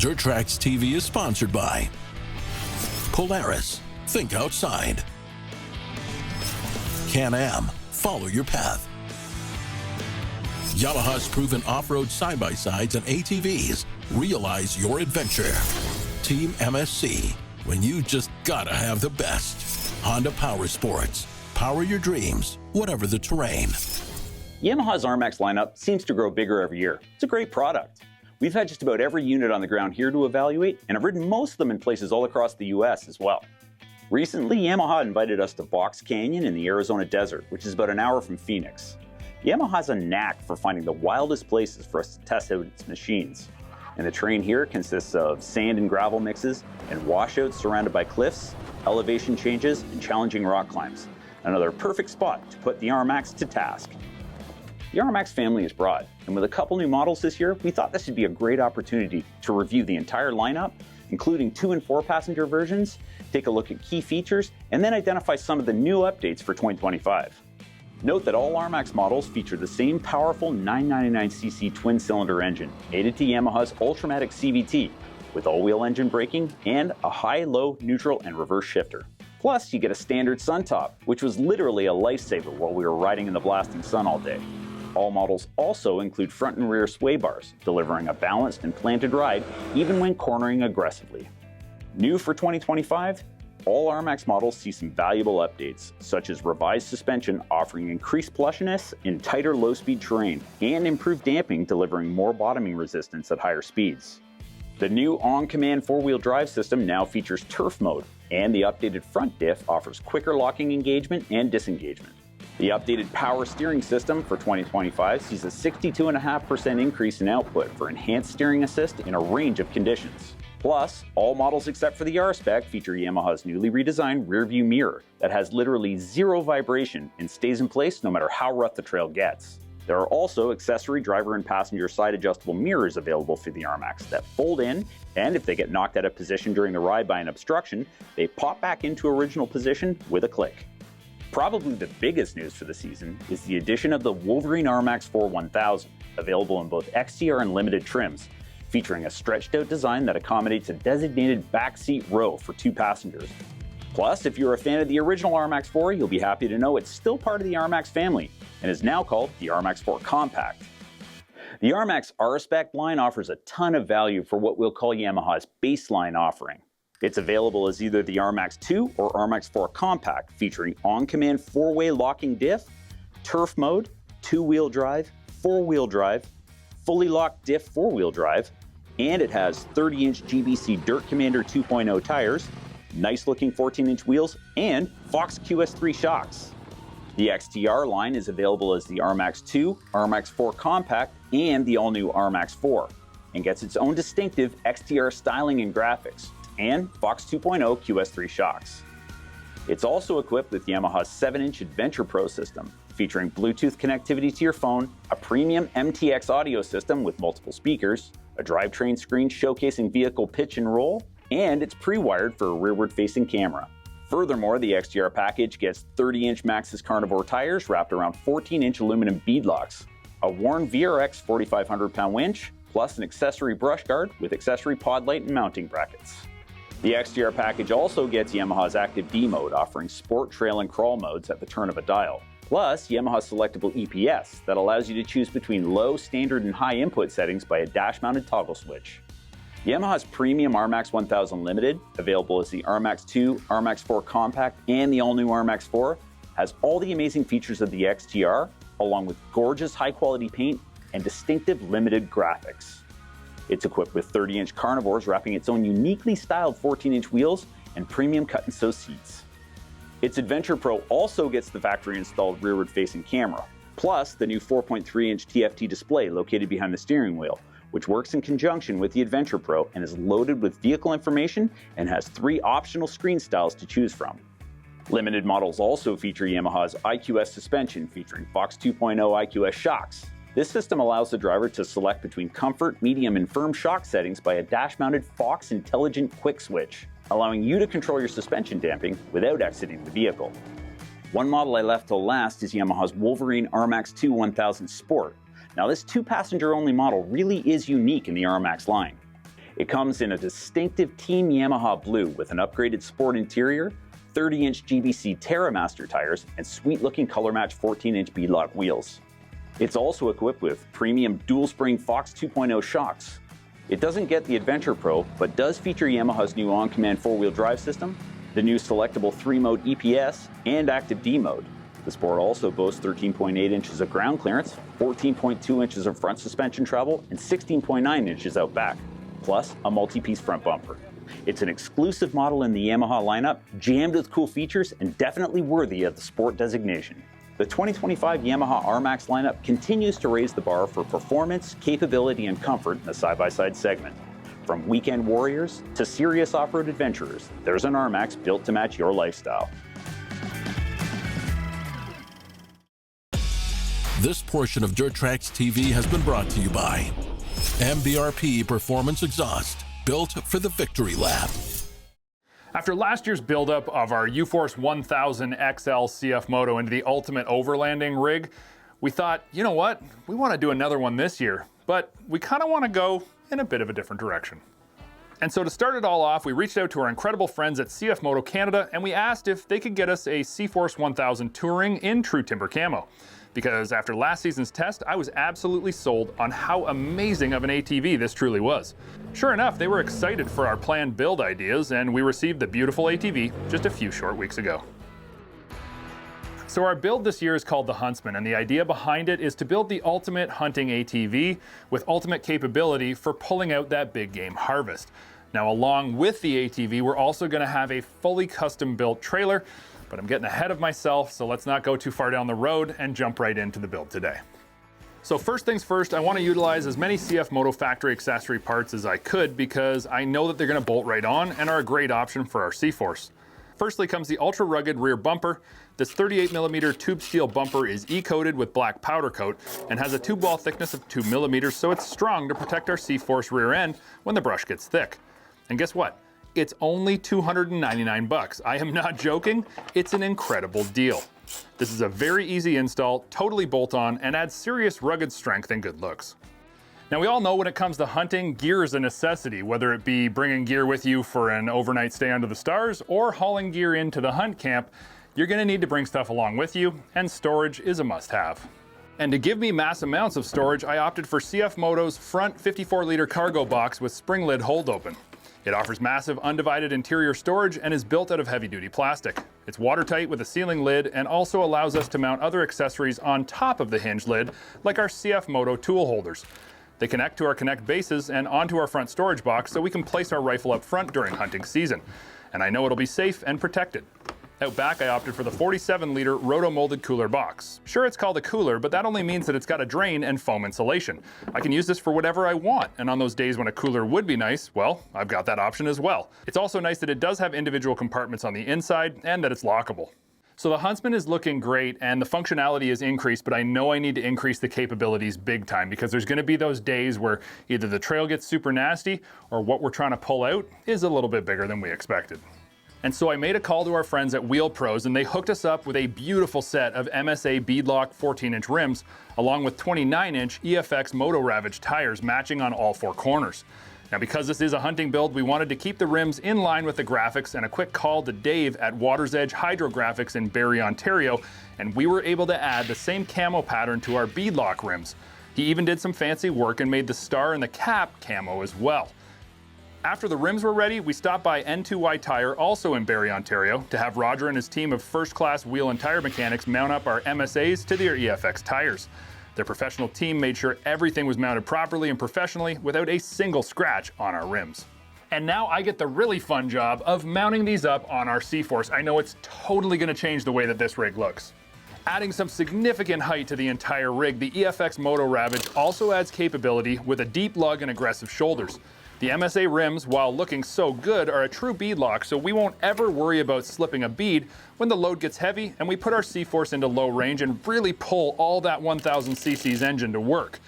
Dirt Trax TV is sponsored by Polaris, think outside. Can-Am, follow your path. Yamaha's proven off-road side-by-sides and ATVs, realize your adventure. Team MSC, when you just gotta have the best. Honda Power Sports, power your dreams, whatever the terrain. Yamaha's RMAX lineup seems to grow bigger every year. It's a great product. We've had just about every unit on the ground here to evaluate, and I've ridden most of them in places all across the US as well. Recently, Yamaha invited us to Box Canyon in the Arizona desert, which is about an hour from Phoenix. Yamaha has a knack for finding the wildest places for us to test out its machines. And the terrain here consists of sand and gravel mixes and washouts surrounded by cliffs, elevation changes, and challenging rock climbs. Another perfect spot to put the RMAX to task. The RMAX family is broad, and with a couple new models this year, we thought this would be a great opportunity to review the entire lineup, including 2- and 4-passenger versions, take a look at key features, and then identify some of the new updates for 2025. Note that all RMAX models feature the same powerful 999cc twin-cylinder engine, mated to Yamaha's Ultramatic CVT, with all-wheel engine braking and a high, low, neutral, and reverse shifter. Plus, you get a standard sun top, which was literally a lifesaver while we were riding in the blasting sun all day. All models also include front and rear sway bars, delivering a balanced and planted ride even when cornering aggressively. New for 2025, all RMAX models see some valuable updates, such as revised suspension offering increased plushiness in tighter low-speed terrain, and improved damping delivering more bottoming resistance at higher speeds. The new on-command 4-wheel drive system now features turf mode, and the updated front diff offers quicker locking engagement and disengagement. The updated power steering system for 2025 sees a 62.5% increase in output for enhanced steering assist in a range of conditions. Plus, all models except for the R-Spec feature Yamaha's newly redesigned rear-view mirror that has literally zero vibration and stays in place no matter how rough the trail gets. There are also accessory driver and passenger side adjustable mirrors available for the RMAX that fold in, and if they get knocked out of position during the ride by an obstruction, they pop back into original position with a click. Probably the biggest news for the season is the addition of the Wolverine RMAX 4 1000, available in both XTR and limited trims, featuring a stretched-out design that accommodates a designated backseat row for 2 passengers. Plus, if you're a fan of the original RMAX 4, you'll be happy to know it's still part of the RMAX family and is now called the RMAX 4 Compact. The RMAX R-Spec line offers a ton of value for what we'll call Yamaha's baseline offering. It's available as either the RMAX 2 or RMAX 4 Compact, featuring on-command 4-way locking diff, turf mode, 2-wheel drive, 4-wheel drive, fully locked diff 4-wheel drive, and it has 30-inch GBC Dirt Commander 2.0 tires, nice-looking 14-inch wheels, and Fox QS3 shocks. The XTR line is available as the RMAX 2, RMAX 4 Compact, and the all-new RMAX 4, and gets its own distinctive XTR styling and graphics, and Fox 2.0 QS3 shocks. It's also equipped with Yamaha's 7-inch Adventure Pro system, featuring Bluetooth connectivity to your phone, a premium MTX audio system with multiple speakers, a drivetrain screen showcasing vehicle pitch and roll, and it's pre-wired for a rearward-facing camera. Furthermore, the XTR package gets 30-inch Maxxis Carnivore tires wrapped around 14-inch aluminum beadlocks, a Warn VRX 4,500-pound winch, plus an accessory brush guard with accessory pod light and mounting brackets. The XTR package also gets Yamaha's Active D mode, offering sport, trail, and crawl modes at the turn of a dial. Plus, Yamaha's selectable EPS that allows you to choose between low, standard, and high input settings by a dash-mounted toggle switch. Yamaha's premium RMAX 1000 Limited, available as the RMAX 2, RMAX 4 Compact, and the all-new RMAX 4, has all the amazing features of the XTR, along with gorgeous high-quality paint and distinctive limited graphics. It's equipped with 30-inch Carnivores wrapping its own uniquely styled 14-inch wheels and premium cut-and-sew seats. Its Adventure Pro also gets the factory-installed rearward-facing camera, plus the new 4.3-inch TFT display located behind the steering wheel, which works in conjunction with the Adventure Pro and is loaded with vehicle information and has 3 optional screen styles to choose from. Limited models also feature Yamaha's IQS suspension featuring Fox 2.0 IQS shocks. This system allows the driver to select between comfort, medium, and firm shock settings by a dash-mounted Fox Intelligent Quick Switch, allowing you to control your suspension damping without exiting the vehicle. One model I left till last is Yamaha's Wolverine RMAX 2 1000 Sport. Now this 2-passenger only model really is unique in the RMAX line. It comes in a distinctive Team Yamaha blue with an upgraded sport interior, 30-inch GBC TerraMaster tires, and sweet-looking color-match 14-inch beadlock wheels. It's also equipped with premium dual-spring Fox 2.0 shocks. It doesn't get the Adventure Pro, but does feature Yamaha's new on-command four-wheel drive system, the new selectable 3-mode EPS, and active D mode. The Sport also boasts 13.8 inches of ground clearance, 14.2 inches of front suspension travel, and 16.9 inches out back, plus a multi-piece front bumper. It's an exclusive model in the Yamaha lineup, jammed with cool features and definitely worthy of the Sport designation. The 2025 Yamaha RMAX lineup continues to raise the bar for performance, capability, and comfort in the side-by-side segment. From weekend warriors to serious off-road adventurers, there's an RMAX built to match your lifestyle. This portion of Dirt Tracks TV has been brought to you by MBRP Performance Exhaust, built for the victory lap. After last year's buildup of our UForce 1000 XL CFMOTO into the ultimate overlanding rig, we thought, you know what, we want to do another one this year, but we kind of want to go in a bit of a different direction. And so to start it all off, we reached out to our incredible friends at CFMOTO Canada and we asked if they could get us a CFORCE 1000 Touring in true timber camo. Because after last season's test, I was absolutely sold on how amazing of an ATV this truly was. Sure enough, they were excited for our planned build ideas, and we received the beautiful ATV just a few short weeks ago. So our build this year is called the Huntsman, and the idea behind it is to build the ultimate hunting ATV with ultimate capability for pulling out that big game harvest. Now, along with the ATV, we're also going to have a fully custom built trailer, but I'm getting ahead of myself, so let's not go too far down the road and jump right into the build today. So first things first, I want to utilize as many CFMOTO factory accessory parts as I could because I know that they're going to bolt right on and are a great option for our CFORCE. Firstly comes the ultra rugged rear bumper. This 38mm tube steel bumper is E-coated with black powder coat and has a tube wall thickness of 2mm, so it's strong to protect our CFORCE rear end when the brush gets thick. And guess what? It's only $299. I am not joking, it's an incredible deal. This is a very easy install, totally bolt on, and adds serious rugged strength and good looks. Now we all know when it comes to hunting, gear is a necessity, whether it be bringing gear with you for an overnight stay under the stars or hauling gear into the hunt camp, you're gonna need to bring stuff along with you, and storage is a must-have. And to give me mass amounts of storage, I opted for CFMOTO's front 54-liter cargo box with spring lid hold open. It offers massive undivided interior storage and is built out of heavy-duty plastic. It's watertight with a sealing lid and also allows us to mount other accessories on top of the hinge lid, like our CFMOTO tool holders. They connect to our Connect bases and onto our front storage box so we can place our rifle up front during hunting season. And I know it'll be safe and protected. Out back, I opted for the 47-liter roto-molded cooler box. Sure, it's called a cooler, but that only means that it's got a drain and foam insulation. I can use this for whatever I want, and on those days when a cooler would be nice, well, I've got that option as well. It's also nice that it does have individual compartments on the inside and that it's lockable. So the Huntsman is looking great and the functionality is increased, but I know I need to increase the capabilities big time because there's gonna be those days where either the trail gets super nasty or what we're trying to pull out is a little bit bigger than we expected. And so I made a call to our friends at Wheel Pros and they hooked us up with a beautiful set of MSA beadlock 14-inch rims along with 29-inch EFX Moto Ravage tires matching on all four corners. Now because this is a hunting build, we wanted to keep the rims in line with the graphics, and a quick call to Dave at Water's Edge Hydrographics in Barrie, Ontario, and we were able to add the same camo pattern to our beadlock rims. He even did some fancy work and made the star and the cap camo as well. After the rims were ready, we stopped by N2Y Tire, also in Barrie, Ontario, to have Roger and his team of first-class wheel and tire mechanics mount up our MSAs to their EFX tires. Their professional team made sure everything was mounted properly and professionally without a single scratch on our rims. And now I get the really fun job of mounting these up on our CFORCE. I know it's totally going to change the way that this rig looks. Adding some significant height to the entire rig, the EFX Moto Ravage also adds capability with a deep lug and aggressive shoulders. The MSA rims, while looking so good, are a true beadlock, so we won't ever worry about slipping a bead when the load gets heavy and we put our CFORCE into low range and really pull all that 1000 cc's engine to work.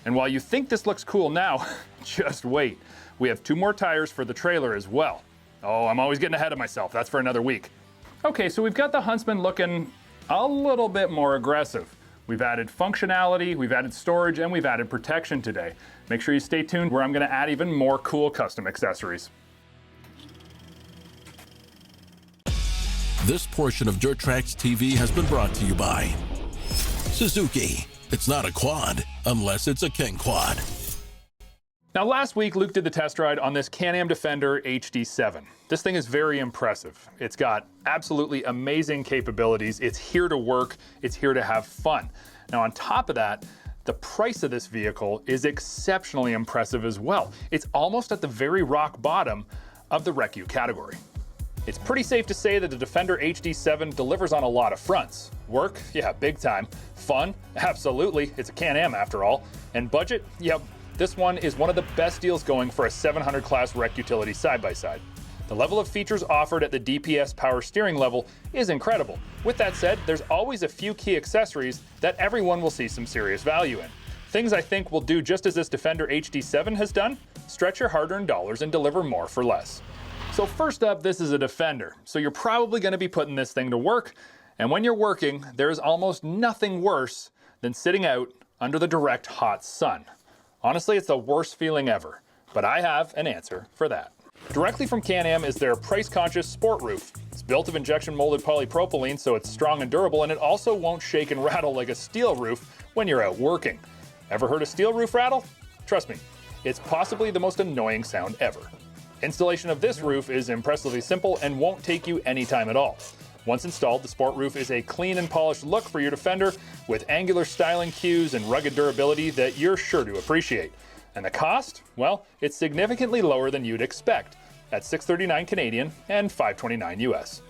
And while you think this looks cool now, just wait. We have 2 more tires for the trailer as well. Oh, I'm always getting ahead of myself. That's for another week. Okay, so we've got the Huntsman looking a little bit more aggressive. We've added functionality, we've added storage, and we've added protection today. Make sure you stay tuned where I'm gonna add even more cool custom accessories. This portion of Dirt Tracks TV has been brought to you by Suzuki. It's not a quad unless it's a King Quad. Now last week, Luke did the test ride on this Can-Am Defender HD7. This thing is very impressive. It's got absolutely amazing capabilities. It's here to work. It's here to have fun. Now on top of that, the price of this vehicle is exceptionally impressive as well. It's almost at the very rock bottom of the Rec-U category. It's pretty safe to say that the Defender HD7 delivers on a lot of fronts. Work? Yeah, big time. Fun? Absolutely. It's a Can-Am after all. And budget? Yep. This one is one of the best deals going for a 700 class rec utility side-by-side. The level of features offered at the DPS power steering level is incredible. With that said, there's always a few key accessories that everyone will see some serious value in. Things I think will do just as this Defender HD7 has done: stretch your hard-earned dollars and deliver more for less. So first up, this is a Defender, so you're probably going to be putting this thing to work, and when you're working, there's almost nothing worse than sitting out under the direct hot sun. Honestly, it's the worst feeling ever, but I have an answer for that. Directly from Can-Am is their price-conscious Sport Roof. It's built of injection-molded polypropylene, so it's strong and durable, and it also won't shake and rattle like a steel roof when you're out working. Ever heard a steel roof rattle? Trust me, it's possibly the most annoying sound ever. Installation of this roof is impressively simple and won't take you any time at all. Once installed, the Sport Roof is a clean and polished look for your Defender with angular styling cues and rugged durability that you're sure to appreciate. And the cost? Well, it's significantly lower than you'd expect, at $639 Canadian and $529 US.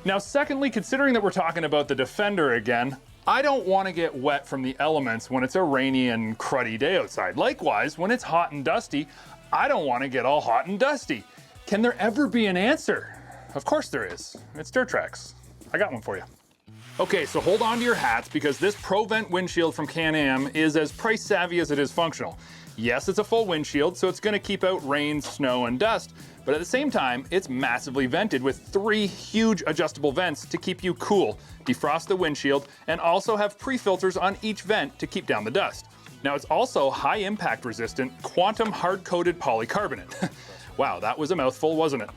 Now secondly, considering that we're talking about the Defender again, I don't want to get wet from the elements when it's a rainy and cruddy day outside. Likewise, when it's hot and dusty, I don't want to get all hot and dusty. Can there ever be an answer? Of course there is. It's Dirt Tracks. I got one for you. Okay, so hold on to your hats because this ProVent windshield from Can-Am is as price savvy as it is functional. Yes, it's a full windshield, so it's going to keep out rain, snow, and dust, but at the same time, it's massively vented with 3 huge adjustable vents to keep you cool, defrost the windshield, and also have pre-filters on each vent to keep down the dust. Now it's also high impact resistant quantum hard-coated polycarbonate. Wow, that was a mouthful, wasn't it?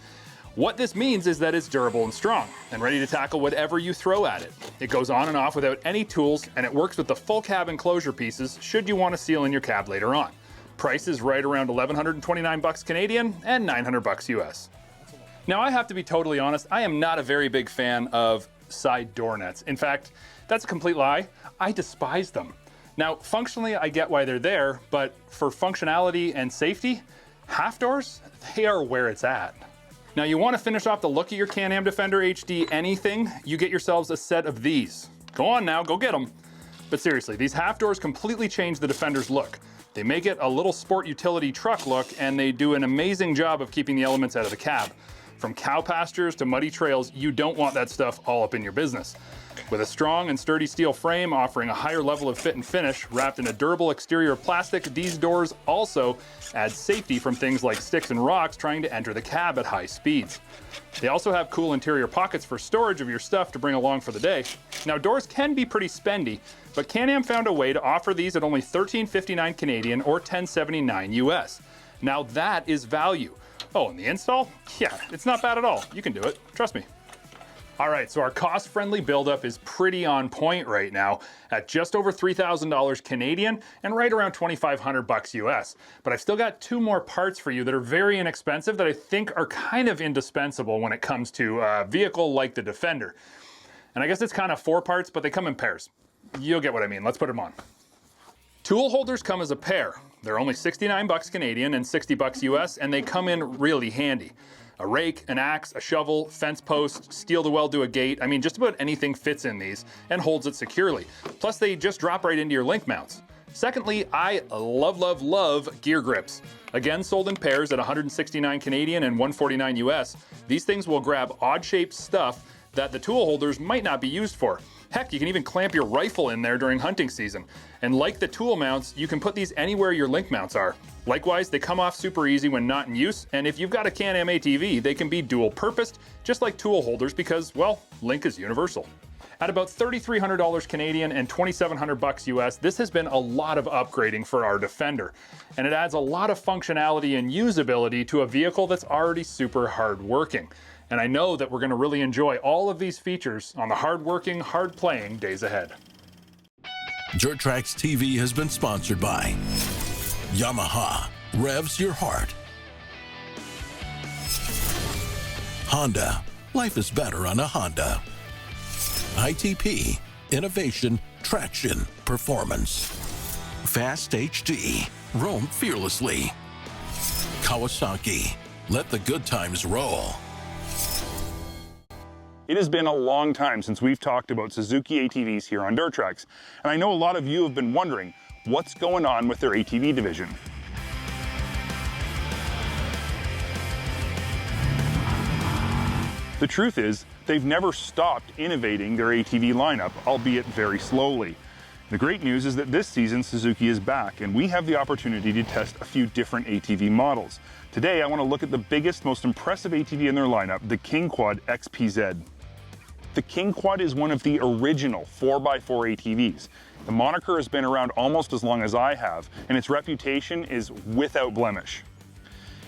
What this means is that it's durable and strong and ready to tackle whatever you throw at it. It goes on and off without any tools, and it works with the full cab enclosure pieces should you want to seal in your cab later on. Price is right around $1,129 Canadian and $900 US. Now I have to be totally honest, I am not a very big fan of side door nets. In fact, that's a complete lie. I despise them. Now, functionally, I get why they're there, but for functionality and safety, half doors, they are where it's at. Now, you want to finish off the look of your Can-Am Defender HD anything, you get yourselves a set of these. Go on now, go get them. But seriously, these half doors completely change the Defender's look. They make it a little sport utility truck look, and they do an amazing job of keeping the elements out of the cab. From cow pastures to muddy trails, you don't want that stuff all up in your business. With a strong and sturdy steel frame offering a higher level of fit and finish, wrapped in a durable exterior of plastic, these doors also add safety from things like sticks and rocks trying to enter the cab at high speeds. They also have cool interior pockets for storage of your stuff to bring along for the day. Now, doors can be pretty spendy, but Can-Am found a way to offer these at only $1359 Canadian or $1079 US. Now that is value. Oh, and the install? Yeah, it's not bad at all. You can do it, trust me. All right, so our cost-friendly buildup is pretty on point right now at just over $3,000 Canadian and right around $2,500 US. But I've still got 2 more parts for you that are very inexpensive that I think are kind of indispensable when it comes to a vehicle like the Defender. And I guess it's kind of 4 parts, but they come in pairs. You'll get what I mean. Let's put them on. Tool holders come as a pair. They're only $69 Canadian and $60 US, and they come in really handy. A rake, an axe, a shovel, fence post, steel to weld to a gate. I mean, just about anything fits in these and holds it securely. Plus, they just drop right into your link mounts. Secondly, I love gear grips. Again, sold in pairs at $169 Canadian and $149 US. These things will grab odd-shaped stuff that the tool holders might not be used for. Heck, you can even clamp your rifle in there during hunting season. And like the tool mounts, you can put these anywhere your link mounts are. Likewise, they come off super easy when not in use, and if you've got a Can-Am ATV, they can be dual-purposed, just like tool holders because, well, link is universal. At about $3,300 Canadian and $2,700 US, this has been a lot of upgrading for our Defender, and it adds a lot of functionality and usability to a vehicle that's already super hard-working. And I know that we're going to really enjoy all of these features on the hard-working, hard-playing days ahead. Dirt Tracks TV has been sponsored by Yamaha, revs your heart. Honda, life is better on a Honda. ITP, innovation, traction, performance. Fast HD, roam fearlessly. Kawasaki, let the good times roll. It has been a long time since we've talked about Suzuki ATVs here on Dirt Tracks, and I know a lot of you have been wondering what's going on with their ATV division. The truth is, they've never stopped innovating their ATV lineup, albeit very slowly. The great news is that this season Suzuki is back, and we have the opportunity to test a few different ATV models. Today I want to look at the biggest, most impressive ATV in their lineup, the KingQuad XPZ. The KingQuad is one of the original 4x4 ATVs. The moniker has been around almost as long as I have, and its reputation is without blemish.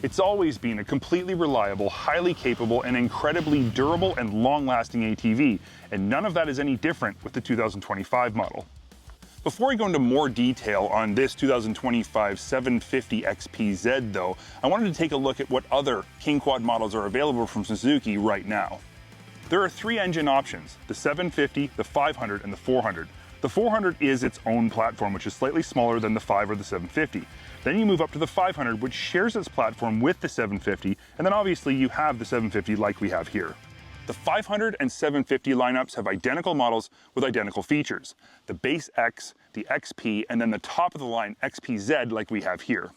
It's always been a completely reliable, highly capable, and incredibly durable and long-lasting ATV, and none of that is any different with the 2025 model. Before we go into more detail on this 2025 750 XPZ though, I wanted to take a look at what other KingQuad models are available from Suzuki right now. There are three engine options, the 750, the 500, and the 400. The 400 is its own platform, which is slightly smaller than the 5 or the 750. Then you move up to the 500, which shares its platform with the 750, and then obviously you have the 750 like we have here. The 500 and 750 lineups have identical models with identical features. The base X, the XP, and then the top of the line XPZ like we have here.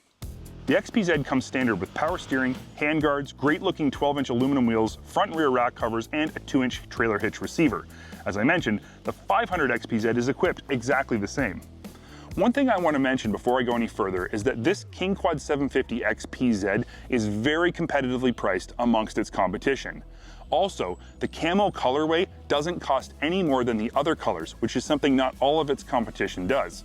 The XPZ comes standard with power steering, handguards, great looking 12-inch aluminum wheels, front and rear rack covers, and a 2-inch trailer hitch receiver. As I mentioned, the 500 XPZ is equipped exactly the same. One thing I want to mention before I go any further is that this KingQuad 750 XPZ is very competitively priced amongst its competition. Also, the camo colorway doesn't cost any more than the other colors, which is something not all of its competition does.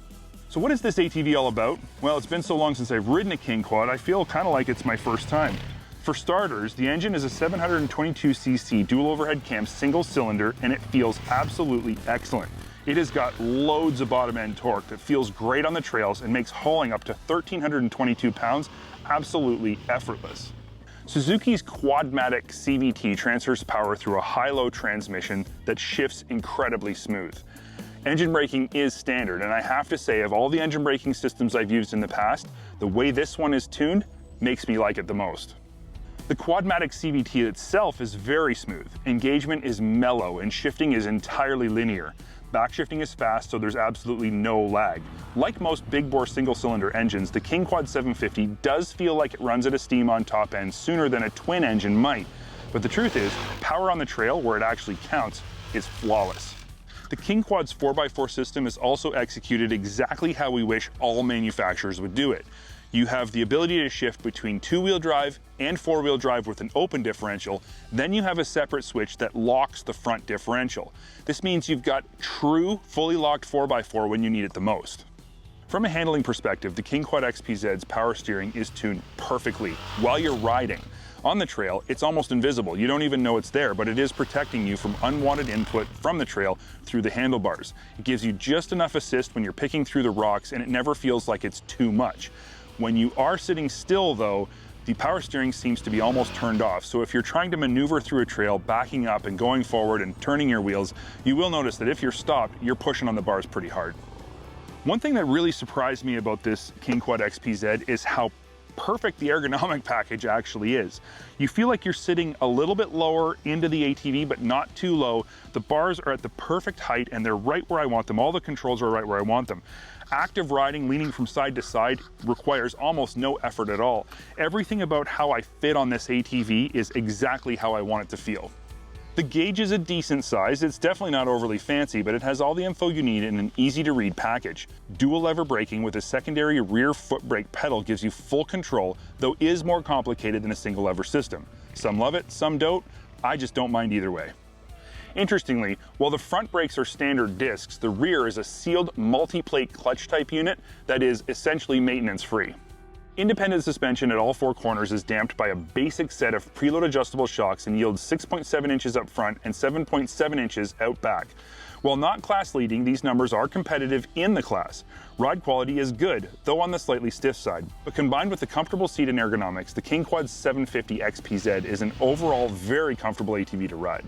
So what is this ATV all about? Well, it's been so long since I've ridden a KingQuad, I feel kind of like it's my first time. For starters, the engine is a 722cc dual overhead cam single cylinder, and it feels absolutely excellent. It has got loads of bottom end torque that feels great on the trails and makes hauling up to 1,322 pounds absolutely effortless. Suzuki's Quadmatic CVT transfers power through a high-low transmission that shifts incredibly smooth. Engine braking is standard, and I have to say, of all the engine braking systems I've used in the past, the way this one is tuned makes me like it the most. The Quadmatic CVT itself is very smooth. Engagement is mellow, and shifting is entirely linear. Backshifting is fast, so there's absolutely no lag. Like most big-bore single-cylinder engines, the KingQuad 750 does feel like it runs at a steam on top end sooner than a twin engine might. But the truth is, power on the trail, where it actually counts, is flawless. The KingQuad's 4x4 system is also executed exactly how we wish all manufacturers would do it. You have the ability to shift between two-wheel drive and four-wheel drive with an open differential, then you have a separate switch that locks the front differential. This means you've got true, fully locked 4x4 when you need it the most. From a handling perspective, the KingQuad XPZ's power steering is tuned perfectly while you're riding. On the trail, it's almost invisible. You don't even know it's there, but it is protecting you from unwanted input from the trail through the handlebars. It gives you just enough assist when you're picking through the rocks, and it never feels like it's too much. When you are sitting still though, the power steering seems to be almost turned off. So if you're trying to maneuver through a trail, backing up and going forward and turning your wheels, you will notice that if you're stopped, you're pushing on the bars pretty hard. One thing that really surprised me about this KingQuad XPZ is how perfect the ergonomic package actually is. You feel like you're sitting a little bit lower into the ATV, but not too low. The bars are at the perfect height and they're right where I want them. All the controls are right where I want them. Active riding, leaning from side to side, requires almost no effort at all. Everything about how I fit on this ATV is exactly how I want it to feel. The gauge is a decent size. It's definitely not overly fancy, but it has all the info you need in an easy to read package. Dual lever braking with a secondary rear foot brake pedal gives you full control, though is more complicated than a single lever system. Some love it, some don't. I just don't mind either way. Interestingly, while the front brakes are standard discs, the rear is a sealed multi-plate clutch type unit that is essentially maintenance-free. Independent suspension at all 4 corners is damped by a basic set of preload adjustable shocks and yields 6.7 inches up front and 7.7 inches out back. While not class leading, these numbers are competitive in the class. Ride quality is good, though on the slightly stiff side. But combined with the comfortable seat and ergonomics, the KingQuad 750 XPZ is an overall very comfortable ATV to ride.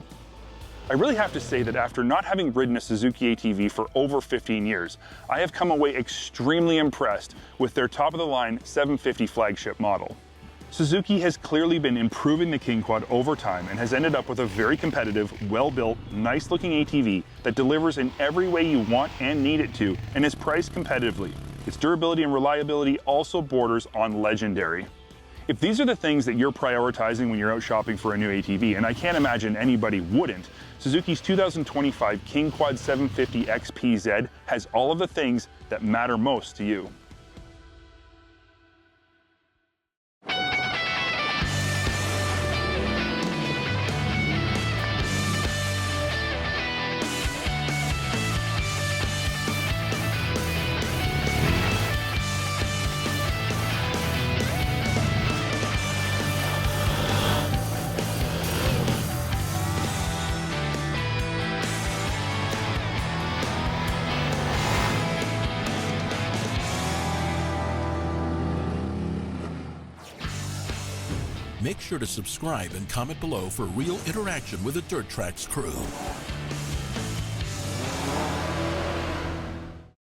I really have to say that after not having ridden a Suzuki ATV for over 15 years, I have come away extremely impressed with their top-of-the-line 750 flagship model. Suzuki has clearly been improving the King Quad over time and has ended up with a very competitive, well-built, nice-looking ATV that delivers in every way you want and need it to, and is priced competitively. Its durability and reliability also borders on legendary. If these are the things that you're prioritizing when you're out shopping for a new ATV, and I can't imagine anybody wouldn't, Suzuki's 2025 King Quad 750 XPZ has all of the things that matter most to you. Make sure to subscribe and comment below for real interaction with the Dirt Tracks crew.